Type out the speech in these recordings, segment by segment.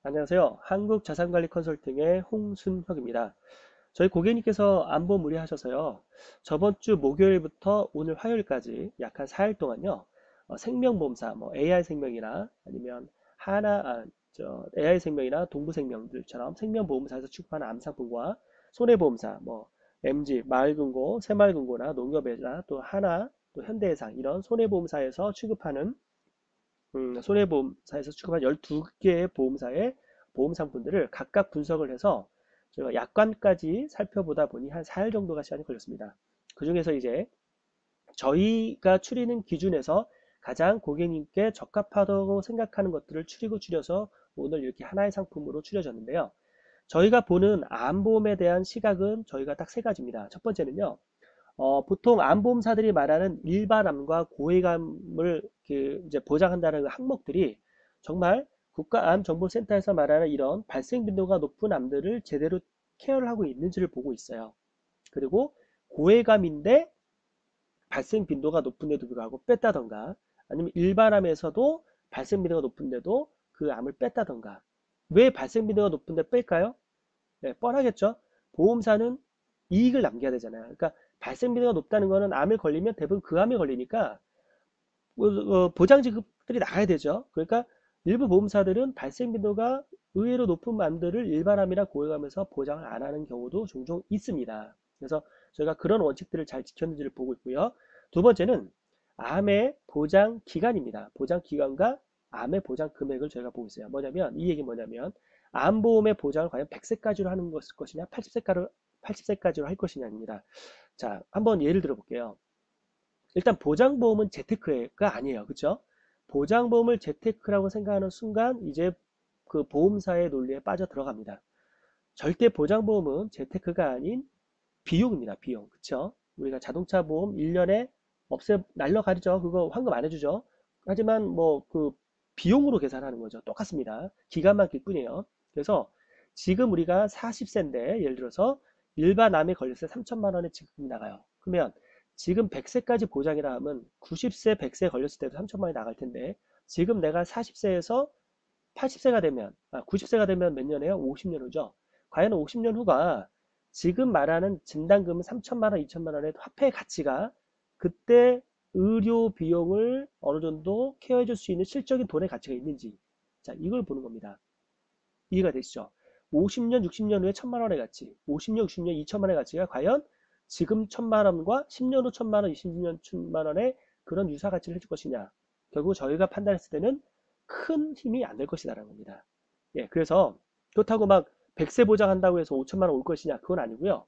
안녕하세요. 한국자산관리 컨설팅의 홍순혁입니다. 저희 고객님께서 안보 무리하셔서요. 저번 주 목요일부터 오늘 화요일까지 약 한 4일 동안요. 생명보험사, 뭐 AI생명이나 아니면 AI생명이나 동부생명들처럼 생명보험사에서 취급하는 암상품과 손해보험사, 뭐 MG, 마을금고, 새마을금고나 농협회사, 또 하나, 또 현대해상 이런 손해보험사에서 취급하는 손해보험사에서 취급한 12개의 보험사의 보험 상품들을 각각 분석을 해서 제가 약관까지 살펴보다 보니 한 4일 정도가 시간이 걸렸습니다. 그 중에서 이제 저희가 추리는 기준에서 가장 고객님께 적합하다고 생각하는 것들을 추리고 추려서 오늘 이렇게 하나의 상품으로 추려졌는데요. 저희가 보는 암보험에 대한 시각은 저희가 딱 세 가지입니다. 첫 번째는요. 보통 암보험사들이 말하는 일반암과 고위암을 이제 보장한다는 항목들이 정말 국가암정보센터에서 말하는 이런 발생 빈도가 높은 암들을 제대로 케어를 하고 있는지를 보고 있어요. 그리고 고위암인데 발생 빈도가 높은데도 불구하고 뺐다던가 아니면 일반암에서도 발생 빈도가 높은데도 그 암을 뺐다던가 왜 발생 빈도가 높은데 뺄까요? 네, 뻔하겠죠. 보험사는 이익을 남겨야 되잖아요. 그러니까 발생 빈도가 높다는 거는 암에 걸리면 대부분 그 암에 걸리니까 보장 지급들이 나가야 되죠. 그러니까 일부 보험사들은 발생 빈도가 의외로 높은 암들을 일반암이나 고액암에서 보장을 안 하는 경우도 종종 있습니다. 그래서 저희가 그런 원칙들을 잘 지켰는지를 보고 있고요. 두 번째는 암의 보장 기간입니다. 보장 기간과 암의 보장 금액을 저희가 보고 있어요. 뭐냐면 이 얘기 뭐냐면 암보험의 보장을 과연 100세까지로 하는 것이냐 80세까지로 할 것이냐입니다. 자, 한번 예를 들어 볼게요. 일단 보장보험은 재테크가 아니에요. 그쵸? 보장보험을 재테크라고 생각하는 순간 이제 그 보험사의 논리에 빠져 들어갑니다. 절대 보장보험은 재테크가 아닌 비용입니다. 비용. 그쵸? 우리가 자동차 보험 1년에 날려가리죠. 그거 환급 안 해주죠. 하지만 뭐 그 비용으로 계산하는 거죠. 똑같습니다. 기간만 길 뿐이에요. 그래서 지금 우리가 40세인데 예를 들어서 일반 암에 걸렸을 때 3천만 원의 지급이 나가요. 그러면 지금 100세까지 보장이라 하면 90세, 100세 걸렸을 때도 3천만 원이 나갈 텐데 지금 내가 40세에서 80세가 되면 90세가 되면 몇 년이에요? 50년 후죠. 과연 50년 후가 지금 말하는 진단금은 3천만 원, 2천만 원의 화폐 가치가 그때 의료 비용을 어느 정도 케어해 줄 수 있는 실적인 돈의 가치가 있는지 자 이걸 보는 겁니다. 이해가 되시죠? 50년, 60년 후에 천만 원의 가치, 50년, 60년, 2천만 원의 가치가 과연 지금 천만 원과 10년 후 천만 원, 20년 천만 원의 그런 유사 가치를 해줄 것이냐. 결국 저희가 판단했을 때는 큰 힘이 안 될 것이다라는 겁니다. 예, 그래서 그렇다고 막 100세 보장한다고 해서 5천만 원 올 것이냐? 그건 아니고요.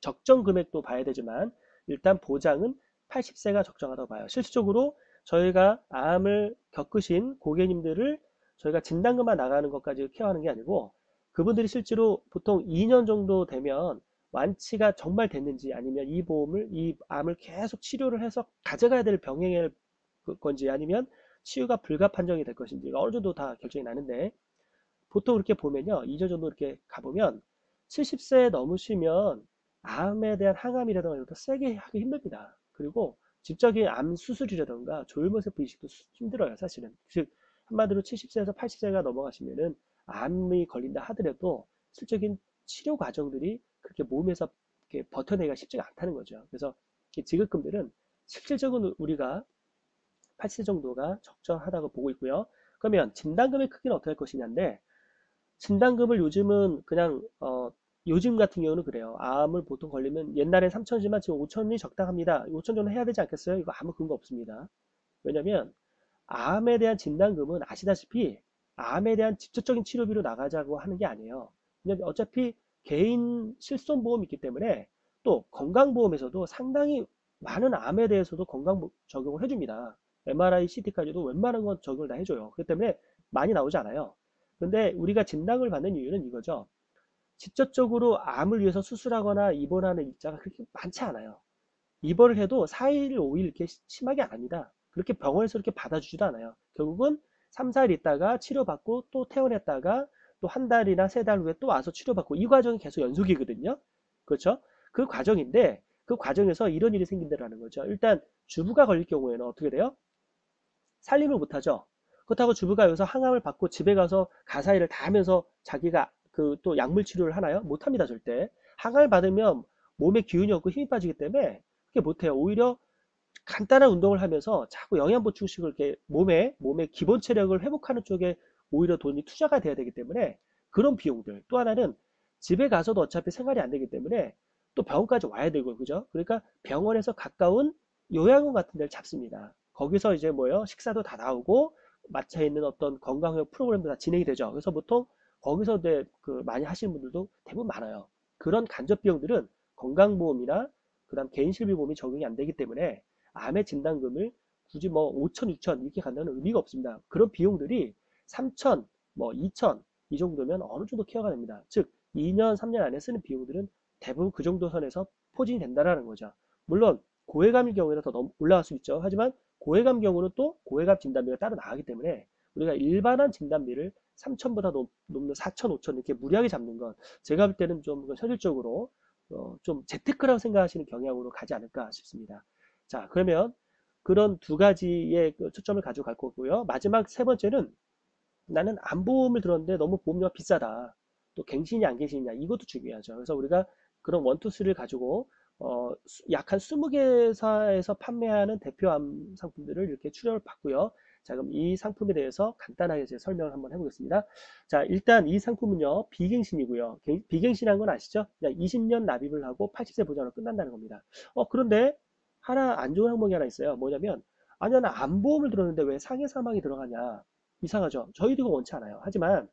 적정 금액도 봐야 되지만 일단 보장은 80세가 적정하다고 봐요. 실질적으로 저희가 암을 겪으신 고객님들을 저희가 진단금만 나가는 것까지 케어하는 게 아니고 그분들이 실제로 보통 2년 정도 되면 완치가 정말 됐는지 아니면 이 암을 계속 치료를 해서 가져가야 될 병행일 건지 아니면 치유가 불가 판정이 될 것인지가 어느 정도 다 결정이 나는데 보통 이렇게 보면요. 2년 정도 이렇게 가보면 70세 넘으시면 암에 대한 항암이라든가 이런 것도 세게 하기 힘듭니다. 그리고 직접적인 암 수술이라든가 조혈모세포 이식도 힘들어요, 사실은. 즉, 한마디로 70세에서 80세가 넘어가시면은 암이 걸린다 하더라도 실적인 치료 과정들이 그렇게 몸에서 이렇게 버텨내기가 쉽지가 않다는 거죠. 그래서 이 지급금들은 실질적으로 우리가 80세 정도가 적정하다고 보고 있고요. 그러면 진단금의 크기는 어떻게 할 것이냐인데 진단금을 요즘은 그냥 요즘 같은 경우는 그래요. 암을 보통 걸리면 옛날엔 3천이지만 지금 5천이 적당합니다. 5천 정도 해야 되지 않겠어요? 이거 아무 근거 없습니다. 왜냐면 암에 대한 진단금은 아시다시피 암에 대한 직접적인 치료비로 나가자고 하는 게 아니에요. 왜냐면 어차피 개인 실손보험이 있기 때문에 또 건강보험에서도 상당히 많은 암에 대해서도 건강 적용을 해줍니다. MRI, CT까지도 웬만한 건 적용을 다 해줘요. 그렇기 때문에 많이 나오지 않아요. 근데 우리가 진단을 받는 이유는 이거죠. 직접적으로 암을 위해서 수술하거나 입원하는 입자가 그렇게 많지 않아요. 입원을 해도 4일, 5일 이렇게 심하게 안 합니다. 그렇게 병원에서 이렇게 받아주지도 않아요. 결국은 3, 4일 있다가 치료받고 또 퇴원했다가 또 한 달이나 세 달 후에 또 와서 치료받고 이 과정이 계속 연속이거든요. 그렇죠? 그 과정인데 그 과정에서 이런 일이 생긴다는 거죠. 일단 주부가 걸릴 경우에는 어떻게 돼요? 살림을 못하죠. 그렇다고 주부가 여기서 항암을 받고 집에 가서 가사일을 다 하면서 자기가 그 또 약물 치료를 하나요? 못합니다, 절대. 항암을 받으면 몸에 기운이 없고 힘이 빠지기 때문에 그게 못해요. 오히려 간단한 운동을 하면서 자꾸 영양 보충식을 이렇게 몸의 기본 체력을 회복하는 쪽에 오히려 돈이 투자가 돼야 되기 때문에 그런 비용들. 또 하나는 집에 가서도 어차피 생활이 안 되기 때문에 또 병원까지 와야 되고, 그죠? 그러니까 병원에서 가까운 요양원 같은 데를 잡습니다. 거기서 이제 뭐예요? 식사도 다 나오고 맞춰 있는 어떤 건강회복 프로그램도 다 진행이 되죠. 그래서 보통 거기서 그 많이 하시는 분들도 대부분 많아요. 그런 간접 비용들은 건강보험이나 그다음 개인실비보험이 적용이 안 되기 때문에 암의 진단금을 굳이 뭐 5천, 6천 이렇게 간다는 의미가 없습니다. 그런 비용들이 3천, 뭐 2천 이 정도면 어느 정도 케어가 됩니다. 즉 2년, 3년 안에 쓰는 비용들은 대부분 그 정도 선에서 포진이 된다는 거죠. 물론 고해감일 경우에는 더 올라갈 수 있죠. 하지만 고해감 경우는 또 고해감 진단비가 따로 나가기 때문에 우리가 일반한 진단비를 3천보다 높는 4천, 5천 이렇게 무리하게 잡는 건 제가 볼 때는 좀 현실적으로 좀 재테크라고 생각하시는 경향으로 가지 않을까 싶습니다. 자, 그러면 그런 두 가지의 초점을 가지고 갈 거고요. 마지막 세 번째는 나는 암보험을 들었는데 너무 보험료가 비싸다. 또 갱신이 안 갱신이냐 이것도 중요하죠. 그래서 우리가 그런 원투쓰리를 가지고 약 한 20개사에서 판매하는 대표 암 상품들을 이렇게 출혈을 받고요. 자, 그럼 이 상품에 대해서 간단하게 제 설명을 한번 해보겠습니다. 자, 일단 이 상품은요, 비갱신이고요. 비갱신한 건 아시죠? 그냥 20년 납입을 하고 80세 보장으로 끝난다는 겁니다. 그런데 하나 안 좋은 항목이 하나 있어요. 뭐냐면, 아니, 나는 암보험을 들었는데 왜 상해 사망이 들어가냐? 이상하죠. 저희도 이거 원치 않아요. 하지만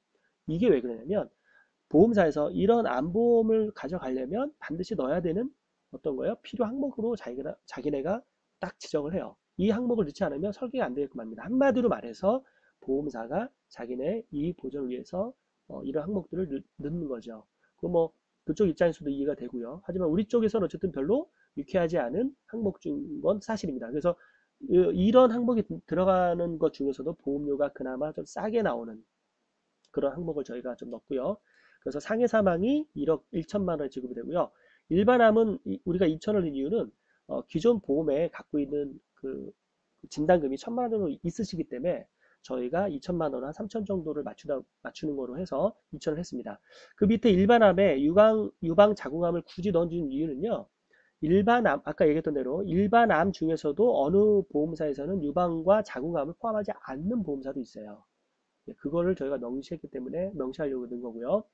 이게 왜 그러냐면 보험사에서 이런 암보험을 가져가려면 반드시 넣어야 되는 어떤 거예요? 필요 항목으로 자기네가 딱 지정을 해요. 이 항목을 넣지 않으면 설계가 안 되게끔 합니다. 한마디로 말해서 보험사가 자기네 이익 보전을 위해서 이런 항목들을 넣는 거죠. 그 뭐 그쪽 입장에서도 이해가 되고요. 하지만 우리 쪽에서는 어쨌든 별로 유쾌하지 않은 항목 중 건 사실입니다. 그래서 이런 항목이 들어가는 것 중에서도 보험료가 그나마 좀 싸게 나오는 그런 항목을 저희가 좀 넣고요. 그래서 상해 사망이 1억 1천만 원 지급이 되고요. 일반암은 우리가 2천 원인 이유는 기존 보험에 갖고 있는 그 진단금이 1천만 원 정도 있으시기 때문에 저희가 2천만 원, 한 3천 정도를 맞추는 거로 해서 2천을 했습니다. 그 밑에 일반암에 유방 자궁암을 굳이 넣어준 이유는요. 일반암, 아까 얘기했던 대로 일반암 중에서도 어느 보험사에서는 유방과 자궁암을 포함하지 않는 보험사도 있어요. 그거를 저희가 명시했기 때문에 명시하려고 든 거고요.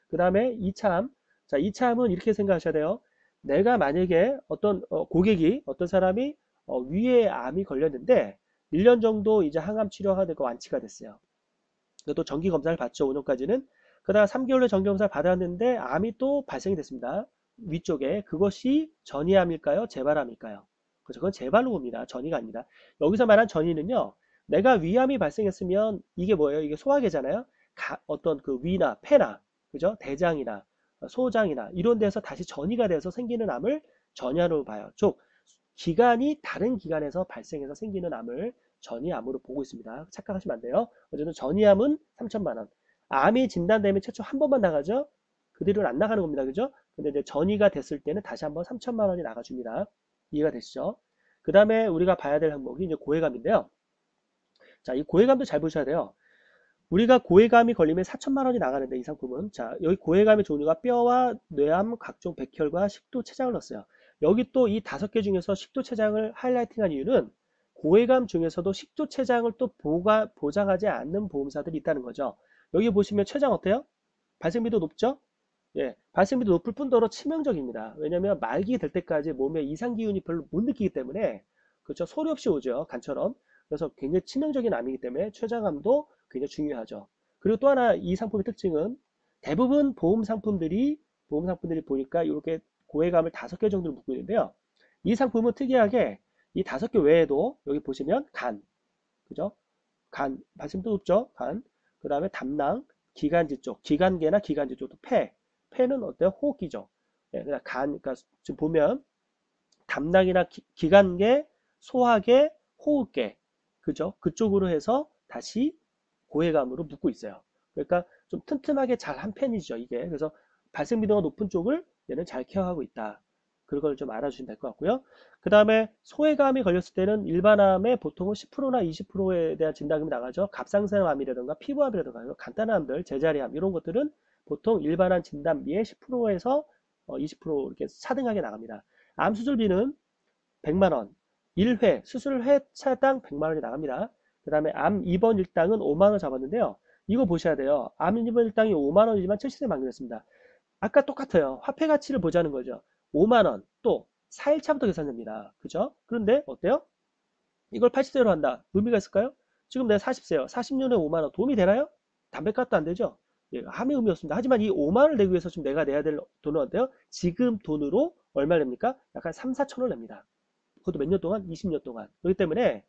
그 다음에 2차암. 자, 2차암은 이렇게 생각하셔야 돼요. 내가 만약에 어떤 고객이 어떤 사람이 위에 암이 걸렸는데 1년 정도 이제 항암 치료가 되고 완치가 됐어요. 또 정기 검사를 받죠. 5년까지는. 그다음 3개월 후 정기 검사를 받았는데 암이 또 발생이 됐습니다. 위쪽에. 그것이 전이암일까요? 재발암일까요? 그렇죠. 그건 재발로 봅니다. 전이가 아닙니다. 여기서 말한 전이는요. 내가 위암이 발생했으면 이게 뭐예요? 이게 소화계잖아요. 어떤 그 위나 폐나 그죠? 대장이나 소장이나 이런 데서 다시 전이가 돼서 생기는 암을 전이암으로 봐요. 즉 기관이 다른 기관에서 발생해서 생기는 암을 전이암으로 보고 있습니다. 착각하시면 안 돼요. 어쨌든 전이암은 3천만 원. 암이 진단되면 최초 한 번만 나가죠. 그 뒤로는 안 나가는 겁니다. 그죠? 근데 이제 전이가 됐을 때는 다시 한번 3천만 원이 나가줍니다. 이해가 되시죠? 그 다음에 우리가 봐야 될 항목이 이제 고해감인데요. 자, 이 고해감도 잘 보셔야 돼요. 우리가 고해감이 걸리면 4천만 원이 나가는데 이 상품은 자 여기 고해감의 종류가 뼈와 뇌암 각종 백혈과 식도체장을 넣었어요. 여기 또 이 5개 중에서 식도체장을 하이라이팅한 이유는 고해감 중에서도 식도체장을 또 보장하지 않는 보험사들이 있다는 거죠. 여기 보시면 췌장 어때요? 발생비도 높죠? 예, 발생비도 높을 뿐더러 치명적입니다. 왜냐하면 말기 될 때까지 몸에 이상 기운이 별로 못 느끼기 때문에 그렇죠. 소리 없이 오죠. 간처럼. 그래서 굉장히 치명적인 암이기 때문에 췌장암도 굉장히 중요하죠. 그리고 또 하나 이 상품의 특징은 대부분 보험 상품들이 보니까 이렇게 고해감을 5개 정도를 묶고 있는데요. 이 상품은 특이하게 이 5개 외에도 여기 보시면 간, 그죠? 간, 발생도 높죠? 간. 그 다음에 담낭, 기관지 쪽, 기관계나 기관지 쪽도 폐는 어때요? 호흡기죠. 예, 그냥 그러니까 지금 보면 담낭이나 기관계, 소화계, 호흡계, 그죠? 그쪽으로 해서 다시 고해감으로 묶고 있어요. 그러니까 좀 튼튼하게 잘 한 편이죠, 이게. 그래서 발생 빈도가 높은 쪽을 얘는 잘 케어하고 있다. 그걸 좀 알아주시면 될 것 같고요. 그 다음에 소외감이 걸렸을 때는 일반암의 보통은 10%나 20%에 대한 진단금이 나가죠. 갑상선암이라든가 피부암이라든가 간단한 암들, 제자리암 이런 것들은 보통 일반암 진단비의 10%에서 20% 이렇게 차등하게 나갑니다. 암 수술비는 100만 원, 1회 수술회차당 100만 원이 나갑니다. 그 다음에 암 입원 일당은 5만 원 잡았는데요. 이거 보셔야 돼요. 암 입원 일당이 5만 원이지만 70세 만기였습니다. 아까 똑같아요. 화폐 가치를 보자는 거죠. 5만 원, 또 4일차부터 계산됩니다. 그죠? 그런데 어때요? 이걸 80세로 한다. 의미가 있을까요? 지금 내가 40세요. 40년에 5만 원 도움이 되나요? 담배값도 안 되죠? 예, 아무 의미 없습니다. 하지만 이 5만 원을 내기 위해서 지금 내가 내야 될 돈은 어때요? 지금 돈으로 얼마 냅니까? 약간 3, 4천 원 냅니다. 그것도 몇 년 동안? 20년 동안. 그렇기 때문에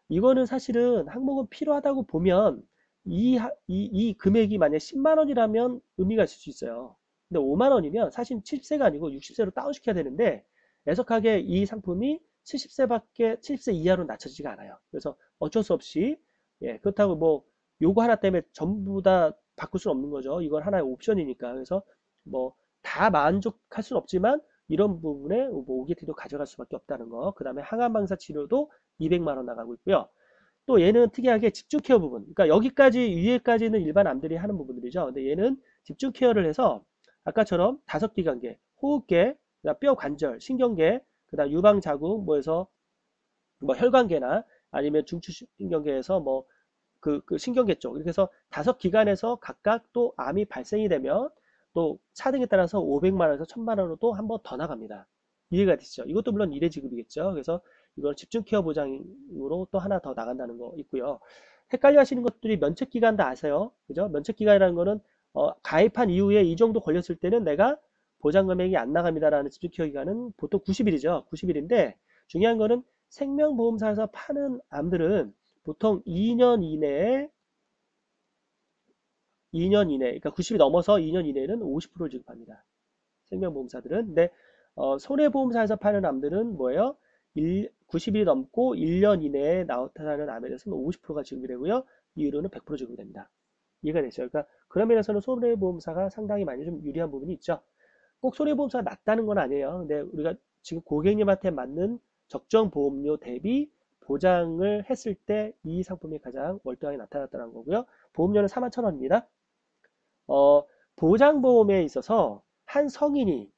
이거는 사실은 항목은 필요하다고 보면 이 금액이 만약 10만 원이라면 의미가 있을 수 있어요. 근데 5만 원이면 사실 70세가 아니고 60세로 다운시켜야 되는데 애석하게 이 상품이 70세 이하로 낮춰지지가 않아요. 그래서 어쩔 수 없이 예, 그렇다고 뭐 요거 하나 때문에 전부 다 바꿀 수는 없는 거죠. 이건 하나의 옵션이니까. 그래서 뭐 다 만족할 수는 없지만 이런 부분에 뭐 OGT도 가져갈 수밖에 없다는 거. 그 다음에 항암 방사 치료도 200만 원 나가고 있고요. 또 얘는 특이하게 집중 케어 부분. 그러니까 여기까지 위에까지는 일반 암들이 하는 부분들이죠. 근데 얘는 집중 케어를 해서 아까처럼 다섯 기관계, 호흡계, 그다음 뼈 관절, 신경계, 그다음 유방 자궁, 뭐해서 뭐 혈관계나 아니면 중추신경계에서 뭐 그 신경계 쪽 이렇게 해서 다섯 기관에서 각각 또 암이 발생이 되면 또 차등에 따라서 500만 원에서 1000만 원으로 또 한 번 더 나갑니다. 이해가 되시죠? 이것도 물론 일회 지급이겠죠. 그래서 이걸 집중 케어 보장으로 또 하나 더 나간다는 거 있고요. 헷갈려 하시는 것들이 면책 기간도 아세요? 그죠? 면책 기간이라는 거는 가입한 이후에 이 정도 걸렸을 때는 내가 보장 금액이 안 나갑니다라는 집중 케어 기간은 보통 90일이죠. 90일인데 중요한 거는 생명보험사에서 파는 암들은 보통 2년 이내, 그러니까 90이 넘어서 2년 이내는 50%를 지급합니다. 생명보험사들은. 근데 손해보험사에서 파는 암들은 뭐예요? 90일이 넘고 1년 이내에 나타나는 암에 대해서는 50%가 지급이 되고요. 이후로는 100% 지급이 됩니다. 이해가 되죠? 그러니까 그런 면에서는 손해보험사가 상당히 많이 좀 유리한 부분이 있죠. 꼭 손해보험사가 낮다는 건 아니에요. 근데 우리가 지금 고객님한테 맞는 적정 보험료 대비 보장을 했을 때 이 상품이 가장 월등하게 나타났다는 거고요. 보험료는 41,000원입니다. 어, 보장보험에 있어서 한 성인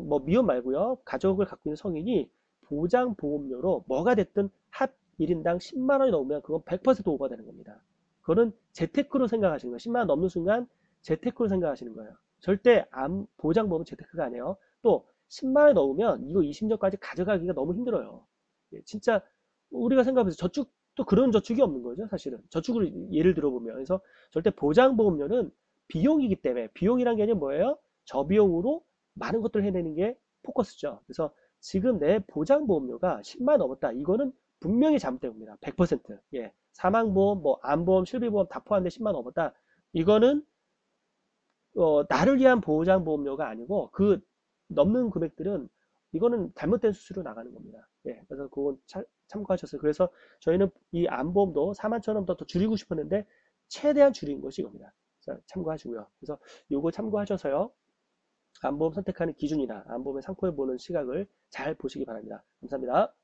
뭐 미혼 말고요. 가족을 갖고 있는 성인이 보장보험료로 뭐가 됐든 합 1인당 10만 원이 넘으면 그건 100% 오버되는 겁니다. 그거는 재테크로 생각하시는 거예요. 10만 원 넘는 순간 재테크로 생각하시는 거예요. 절대 보장보험은 재테크가 아니에요. 또 10만 원이 넘으면 이거 20년까지 가져가기가 너무 힘들어요. 예, 진짜 우리가 생각해보세요. 저축도 그런 저축이 없는 거죠. 사실은 저축을 예를 들어보면 그래서 절대 보장보험료는 비용이기 때문에 비용이란 개념이 뭐예요? 저비용으로 많은 것들을 해내는 게 포커스죠. 그래서 지금 내 보장보험료가 10만 원 넘었다. 이거는 분명히 잘못된 겁니다. 100%. 예. 사망보험, 뭐 암보험, 실비보험 다 포함돼 10만 원 넘었다. 이거는 나를 위한 보장보험료가 아니고 그 넘는 금액들은 이거는 잘못된 수수료 나가는 겁니다. 예. 그래서 그건 참고하셨어요. 그래서 저희는 이 암보험도 4만 1천 원 더 줄이고 싶었는데 최대한 줄인 것이 이겁니다. 자, 참고하시고요. 그래서 요거 참고하셔서요. 암보험 선택하는 기준이나 암보험의 상품을 보는 시각을 잘 보시기 바랍니다. 감사합니다.